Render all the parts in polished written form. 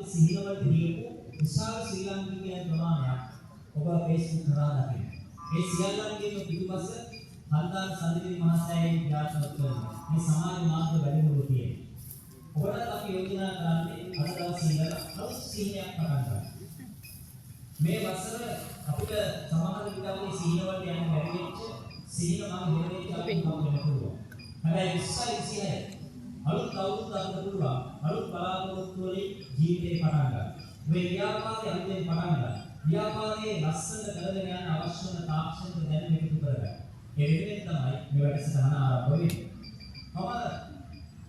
සිහිනවලට දීපු විශාල ශ්‍රී ලාංකිකයන් ප්‍රමාණයක් ඔබ Facebook කරා දකින්න. ඒ සියල්ලන්ගේම පිටුපස හන්දාන සඳිවි මහසෑයෙන් ක්‍රියාත්මක කරන මේ සමාජ මාර්ග වැඩිමුළු තියෙනවා. ඔබට අපි යෝජනා කරන්නේ අද දවසේ ඉඳලා අලුත් සිහිනයක් පටන් ගන්න. මේ වසර අපිට සමහර විටාවේ සිහිනවලට යන්න බැරි වෙච්ච සිහින මම හොරෙච්ච අපි හම්බ වෙනවා. හැබැයි 26 අලුත් අවුරුද්දකට පුළුවන් අලුත් බලාපොරොත්තු වලින් ජීවිතේ පටන් ගන්න. මේ ව්‍යාපාරයේ අලුතෙන් පටන් ගන්න. ව්‍යාපාරයේ ලස්සන කරගෙන යන අවශ්‍ය වන තාක්ෂණික දැනුම එකතු කරගන්න. ඒ වෙනුවෙන් තමයි මේ වැඩසටහන ආරම්භ වෙන්නේ.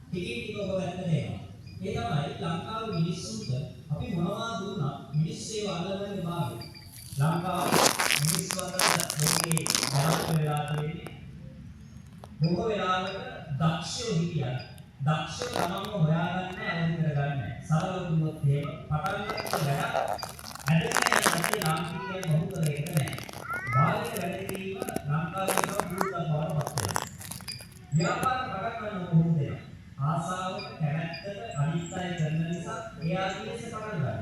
ටිකේ ඔබ වැටෙන දේවා. ඒ තමයි ලංකාවේ මිනිස්සුන්ට අපි මොනවා දුන්නා මිනිස්සු ඒව අල්ලගන්න බාරයි. ලංකාවේ මිනිස්සු අතර මේකේ ජනප්‍රිය වෙලා තියෙන්නේ. බොහෝ වෙලාවට දක්ෂයෝ හිටියා. දක්ෂයෝ තමන්ව හොයාගන්න අවදි කරගන්න. සරලව කිව්වොත් එහෙම පටන් ගන්න වැඩ ඇදගෙන ලාංකිකයන් බහු කරේ නැහැ. බාහිර වැඩ කිරීම ලංකාවේ තව පුරුද්දක් බවට පත් වෙනවා. ව්‍යාපාර පටන් ගන්න කොහොමද? ආසාවට කැමැත්තට අනිත් අය කරන නිසා ඒ ආදීනස පටන් ගන්නවා.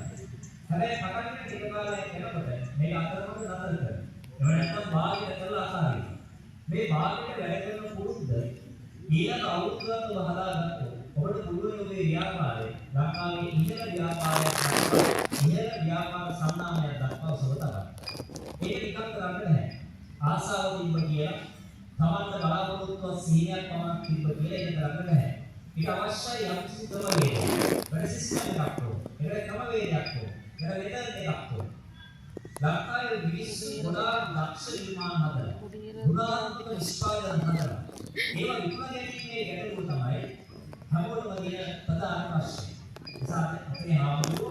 හැබැයි පටන් ගන්න ටික කාලයක් යනකොට මේක අතරමඟ නතර කරනවා. එහෙම නැත්නම් බාහිර කරලා අසාරිනවා. මේ බාහිර වැඩ කරන පුරුද්ද ඊළඟ අවුරුද්දකට හදාගත්තොත් ඔබට පුළුවන් ඔබේ ව්‍යාපාරය ලංකාවේ ඉහළ ව්‍යාපාරයක් ඉහළ ව්‍යාපාර සම්මානයක් දක්වා ඔසව තබන්න. ඒක නිකන් කරන්න බෑ. ආසාව තිබ්බ කියලා තමන්ට බලාපොරොත්තු සිහිනයක් පමණක් තිබ්බ කියලා ඒක කරන්න බෑ. ඊට අවශ්‍යයි යම් කිසි ක්‍රමවේදයක්. වැඩ සිස්ටම් එකක් ඕන. ඒක ක්‍රමවේදයක් ඕන. ඒක මෙතන එකක් ඕන. ලංකාවේ මිනිස්සු ගොඩාක් දක්ෂ නිර්මාණ හදලා ගුණාත්මක නිෂ්පාදන හදලා ඒවා විකුණ ගැනීමේ ගැටලුව තමයි හැමෝටම තියෙන ප්‍රධාන ප්‍රශ්නේ. නිසා අපේ ආමතු